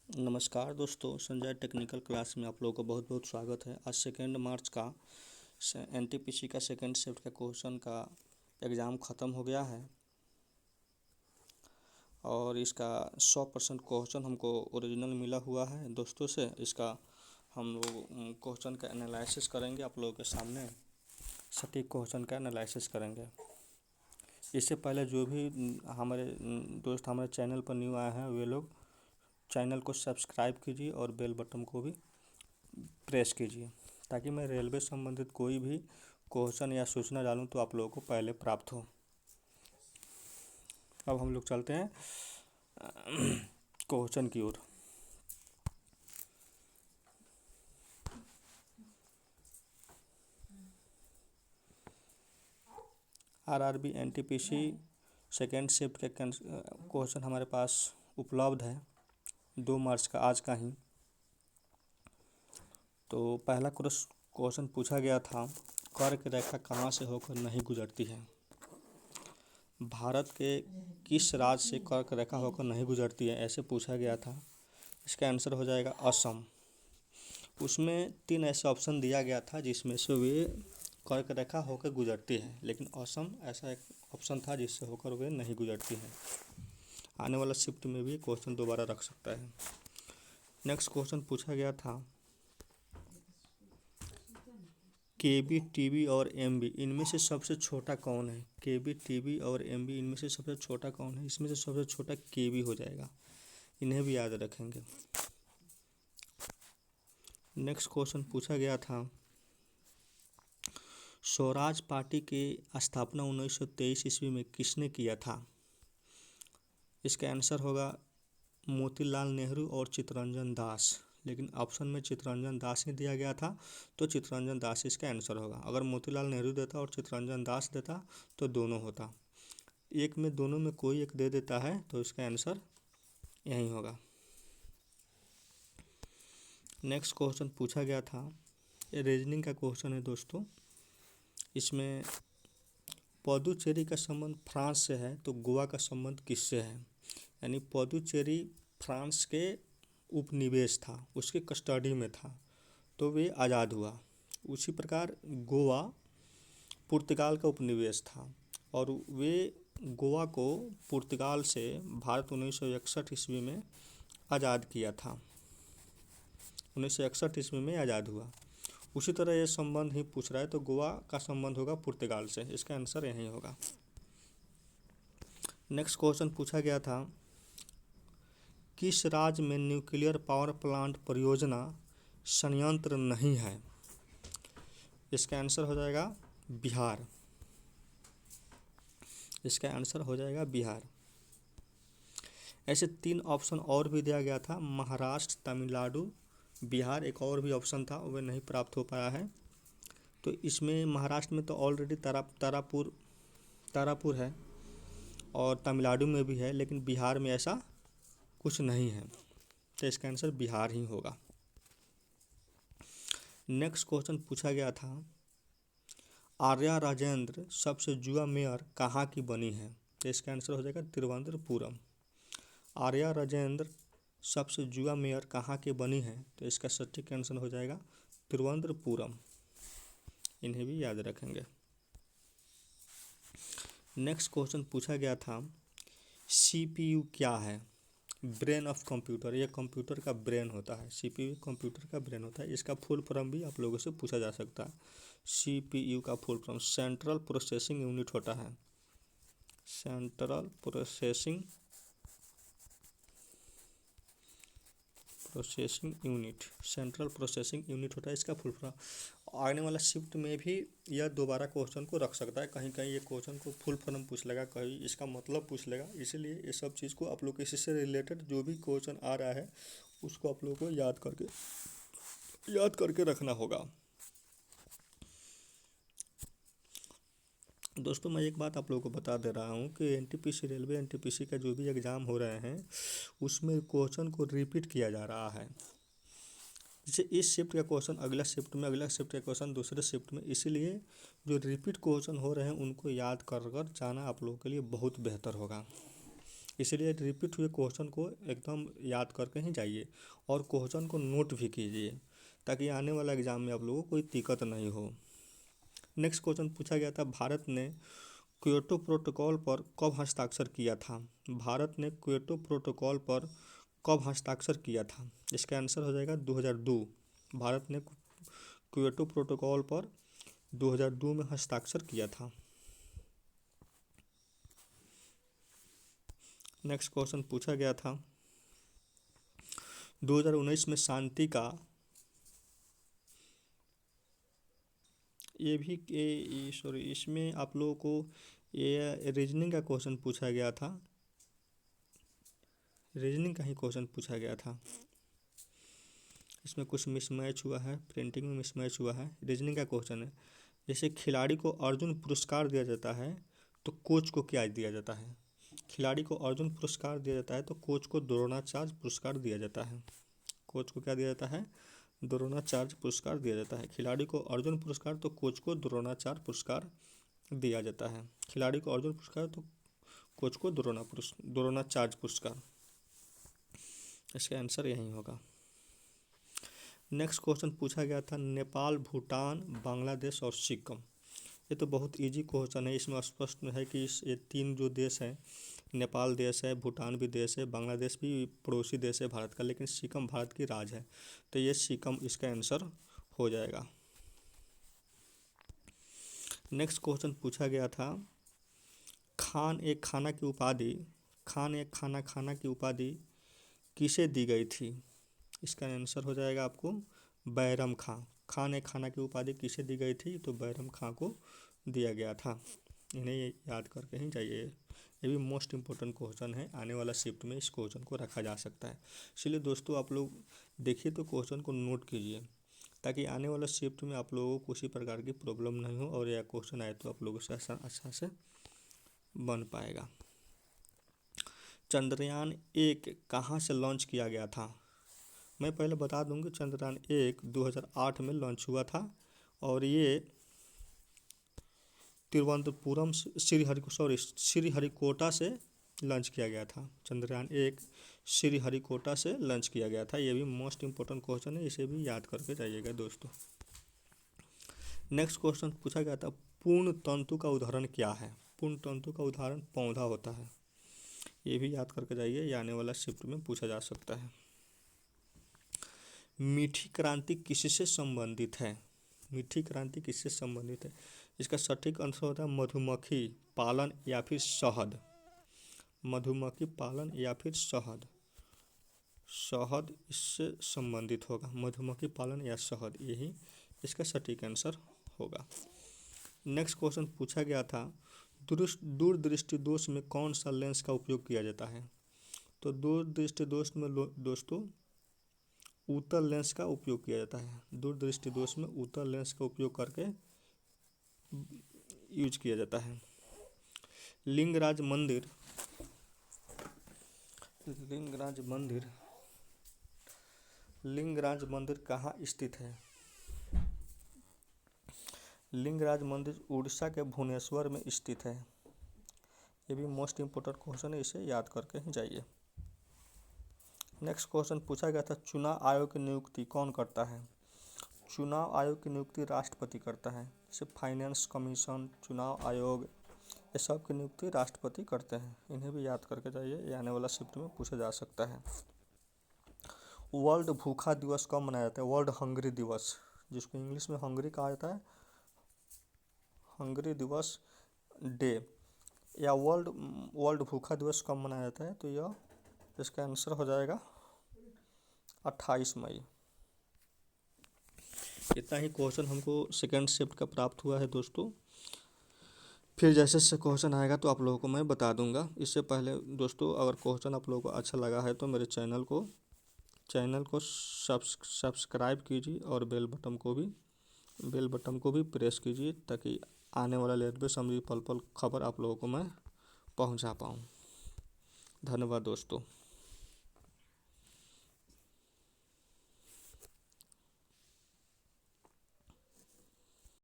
नमस्कार दोस्तों, Sanjay technical class में आप लोगों का बहुत बहुत स्वागत है। आज 2 मार्च का एनटीपीसी का सेकेंड शिफ्ट का क्वेश्चन का एग्ज़ाम ख़त्म हो गया है और इसका 100% क्वेश्चन हमको ओरिजिनल मिला हुआ है दोस्तों से। इसका हम लोग क्वेश्चन का एनालिसिस करेंगे, आप लोगों के सामने सटीक क्वेश्चन का एनालिसिस करेंगे। इससे पहले जो भी हमारे दोस्त हमारे चैनल पर न्यू आए हैं वे लोग चैनल को सब्सक्राइब कीजिए और बेल बटन को भी प्रेस कीजिए ताकि मैं रेलवे संबंधित कोई भी क्वेश्चन या सूचना डालूं तो आप लोगों को पहले प्राप्त हो। अब हम लोग चलते हैं क्वेश्चन की ओर। आरआरबी एनटीपीसी सेकेंड शिफ्ट के क्वेश्चन हमारे पास उपलब्ध है 2 मार्च का, आज का ही। तो पहला क्वेश्चन पूछा गया था, कर्क रेखा कहाँ से होकर नहीं गुजरती है? भारत के किस राज्य से कर्क रेखा होकर नहीं गुजरती है, ऐसे पूछा गया था। इसका आंसर हो जाएगा असम। उसमें 3 ऐसे ऑप्शन दिया गया था जिसमें से वे कर्क रेखा होकर गुजरती है, लेकिन असम ऐसा एक ऑप्शन था जिससे होकर वे नहीं गुजरती है। आने वाला शिफ्ट में भी क्वेश्चन दोबारा रख सकता है। नेक्स्ट क्वेश्चन पूछा गया था, केबी, टीबी और एमबी इनमें से सबसे छोटा कौन है? केबी, टीबी और एमबी इनमें से सबसे छोटा कौन है? इसमें से सबसे छोटा केबी हो जाएगा, इन्हें भी याद रखेंगे। नेक्स्ट क्वेश्चन पूछा गया था, स्वराज पार्टी की स्थापना 1923 ईस्वी में किसने किया था? इसका आंसर होगा मोतीलाल नेहरू और चित्तरंजन दास, लेकिन ऑप्शन में चित्तरंजन दास ही दिया गया था तो चित्तरंजन दास इसका आंसर होगा। अगर मोतीलाल नेहरू देता और चित्तरंजन दास देता तो दोनों होता, एक में दोनों में कोई एक दे देता है तो इसका आंसर यही होगा। नेक्स्ट क्वेश्चन पूछा गया था, ये रीजनिंग का क्वेश्चन है दोस्तों। इसमें पुडुचेरी का संबंध फ्रांस से है तो गोवा का संबंध किससे है? यानी पुडुचेरी फ्रांस के उपनिवेश था, उसके कस्टडी में था तो वे आज़ाद हुआ। उसी प्रकार गोवा पुर्तगाल का उपनिवेश था और वे गोवा को पुर्तगाल से भारत 1961 ईस्वी में आज़ाद किया था। 1961 ईस्वी में आज़ाद हुआ। उसी तरह ये संबंध ही पूछ रहा है तो गोवा का संबंध होगा पुर्तगाल से, इसका आंसर यही होगा। नेक्स्ट क्वेश्चन पूछा गया था, किस राज्य में न्यूक्लियर पावर प्लांट परियोजना संयंत्र नहीं है? इसका आंसर हो जाएगा बिहार। इसका आंसर हो जाएगा बिहार। ऐसे 3 ऑप्शन और भी दिया गया था, महाराष्ट्र, तमिलनाडु, बिहार, एक और भी ऑप्शन था वह नहीं प्राप्त हो पाया है। तो इसमें महाराष्ट्र में तो ऑलरेडी तारापुर है और तमिलनाडु में भी है, लेकिन बिहार में ऐसा कुछ नहीं है तो इसका आंसर बिहार ही होगा। नेक्स्ट क्वेश्चन पूछा गया था, आर्या राजेंद्र सबसे युवा मेयर कहाँ की बनी है? तो इसका आंसर हो जाएगा तिरुवनंतपुरम। आर्या राजेंद्र सबसे युवा मेयर कहाँ की बनी है? तो इसका सटीक आंसर हो जाएगा तिरुवनंतपुरम, इन्हें भी याद रखेंगे। नेक्स्ट क्वेश्चन पूछा गया था, सीपीयू क्या है? ब्रेन ऑफ कंप्यूटर, ये कंप्यूटर का ब्रेन होता है। सीपीयू कंप्यूटर का ब्रेन होता है। इसका फुल फॉर्म भी आप लोगों से पूछा जा सकता है। सीपीयू का full form central processing unit होता है। Central processing unit, central processing unit होता है इसका फुल फॉर्म। आने वाला शिफ्ट में भी यह दोबारा क्वेश्चन को रख सकता है, कहीं कहीं ये क्वेश्चन को फुल फॉर्म पूछ लेगा, कहीं इसका मतलब पूछ लेगा। इसीलिए ये सब चीज़ को आप लोग इसी से रिलेटेड जो भी क्वेश्चन आ रहा है उसको आप लोगों को याद करके रखना होगा। दोस्तों मैं एक बात आप लोगों को बता दे रहा हूँ कि एनटीपीसी रेलवे एनटीपीसी का जो भी एग्ज़ाम हो रहे हैं उसमें क्वेश्चन को रिपीट किया जा रहा है। जैसे इस शिफ्ट का क्वेश्चन अगला शिफ्ट में, अगला शिफ्ट का क्वेश्चन दूसरे शिफ्ट में, इसीलिए जो रिपीट क्वेश्चन हो रहे हैं उनको याद कर कर जाना आप लोगों के लिए बहुत बेहतर होगा। इसलिए रिपीट हुए क्वेश्चन को एकदम याद करके ही जाइए और क्वेश्चन को नोट भी कीजिए ताकि आने वाला एग्ज़ाम में आप लोगों को कोई दिक्कत नहीं हो। नेक्स्ट क्वेश्चन पूछा गया था, भारत ने क्योटो प्रोटोकॉल पर कब हस्ताक्षर किया था? भारत ने क्योटो प्रोटोकॉल पर कब हस्ताक्षर किया था? इसका आंसर हो जाएगा 2002। भारत ने क्योटो प्रोटोकॉल पर 2002 में हस्ताक्षर किया था। नेक्स्ट क्वेश्चन पूछा गया था, 2019 में शांति का इसमें आप लोगों को ये रीजनिंग का क्वेश्चन पूछा गया था। रीजनिंग का ही क्वेश्चन पूछा गया था। इसमें कुछ मिसमैच हुआ है, प्रिंटिंग में मिसमैच हुआ है। रीजनिंग का क्वेश्चन है, जैसे खिलाड़ी को अर्जुन पुरस्कार दिया जाता है तो कोच को क्या दिया जाता है? खिलाड़ी को अर्जुन पुरस्कार दिया जाता है तो कोच को द्रोणाचार्य पुरस्कार दिया जाता है। कोच को क्या दिया जाता है? द्रोणाचार्य पुरस्कार दिया जाता है। खिलाड़ी को अर्जुन पुरस्कार तो कोच को द्रोणाचार्य पुरस्कार दिया जाता है। खिलाड़ी को अर्जुन पुरस्कार तो कोच को द्रोणाचार्य पुरस्कार। इसका आंसर यही होगा। नेक्स्ट क्वेश्चन पूछा गया था, नेपाल, भूटान, बांग्लादेश और सिक्किम। ये तो बहुत इजी क्वेश्चन है। इसमें स्पष्ट है कि ये तीन जो देश हैं, नेपाल देश है, भूटान भी देश है, बांग्लादेश भी पड़ोसी देश है भारत का, लेकिन सिक्किम भारत की राज है, तो ये सिक्किम इसका आंसर हो जाएगा। नेक्स्ट क्वेश्चन पूछा गया था, खान एक खाना की उपाधि किसे दी गई थी? इसका आंसर हो जाएगा आपको बैरम खां। खान एक खाना की उपाधि किसे दी गई थी? तो बैरम खां को दिया गया था। इन्हें याद करके ही जाइए। ये भी मोस्ट इम्पोर्टेंट क्वेश्चन है, आने वाला शिफ्ट में इस क्वेश्चन को रखा जा सकता है। इसलिए दोस्तों आप लोग देखिए तो क्वेश्चन को नोट कीजिए ताकि आने वाला शिफ्ट में आप लोगों को किसी प्रकार की प्रॉब्लम नहीं हो और यह क्वेश्चन आए तो आप लोगों से अच्छा से बन पाएगा। चंद्रयान 1 कहाँ से लॉन्च किया गया था? मैं पहले बता दूंगी, चंद्रयान 1 2008 में लॉन्च हुआ था और ये तिरुवनंतपुरम श्रीहरिकोटा से लॉन्च किया गया था। चंद्रयान 1 श्रीहरिकोटा से लॉन्च किया गया था। ये भी मोस्ट इम्पोर्टेंट क्वेश्चन है, इसे भी याद करके जाइएगा दोस्तों। नेक्स्ट क्वेश्चन पूछा गया था, पूर्ण तंतु का उदाहरण क्या है? पूर्ण तंतु का उदाहरण पौधा होता है। ये भी याद करके जाइए, ये आने वाला शिफ्ट में पूछा जा सकता है। मीठी क्रांति किससे संबंधित है? मीठी क्रांति किससे संबंधित है? इसका सटीक आंसर होता है मधुमक्खी पालन या फिर शहद। मधुमक्खी पालन या फिर शहद। शहद इससे संबंधित होगा। मधुमक्खी पालन या शहद, यही इसका सटीक आंसर होगा। नेक्स्ट क्वेश्चन पूछा गया था, दूरदृष्टि दोष में कौन सा लेंस का उपयोग किया जाता है? तो दूरदृष्टि दोष में दोस्तों उत्तल लेंस का उपयोग किया जाता है। दूरदृष्टि दोष में उत्तल लेंस का उपयोग करके यूज किया जाता है। लिंगराज मंदिर कहाँ स्थित है? लिंगराज मंदिर उड़ीसा के भुवनेश्वर में स्थित है। ये भी मोस्ट इम्पोर्टेंट क्वेश्चन है, इसे याद करके ही जाइए। नेक्स्ट क्वेश्चन पूछा गया था, चुनाव आयोग की नियुक्ति कौन करता है? चुनाव आयोग की नियुक्ति राष्ट्रपति करता है। जैसे फाइनेंस कमीशन, चुनाव आयोग, ये सब की नियुक्ति राष्ट्रपति करते हैं। इन्हें भी याद करके जाइए, ये आने वाला शिफ्ट में पूछा जा सकता है। वर्ल्ड भूखा दिवस कब मनाया जाता है? वर्ल्ड हंगरी दिवस, जिसको इंग्लिश में हंगरी कहा जाता है, हंगरी दिवस डे, या वर्ल्ड भूखा दिवस कब मनाया जाता है? तो यह इसका आंसर हो जाएगा 28 मई। इतना ही क्वेश्चन हमको सेकंड शिफ्ट का प्राप्त हुआ है दोस्तों। फिर जैसे जैसे क्वेश्चन आएगा तो आप लोगों को मैं बता दूंगा। इससे पहले दोस्तों अगर क्वेश्चन आप लोगों को अच्छा लगा है तो मेरे चैनल को सब्सक्राइब कीजिए और बेल बटन को भी प्रेस कीजिए ताकि आने वाला रेलवे संबंधी पल खबर आप लोगों को मैं पहुंचा पाऊँ। धन्यवाद दोस्तों।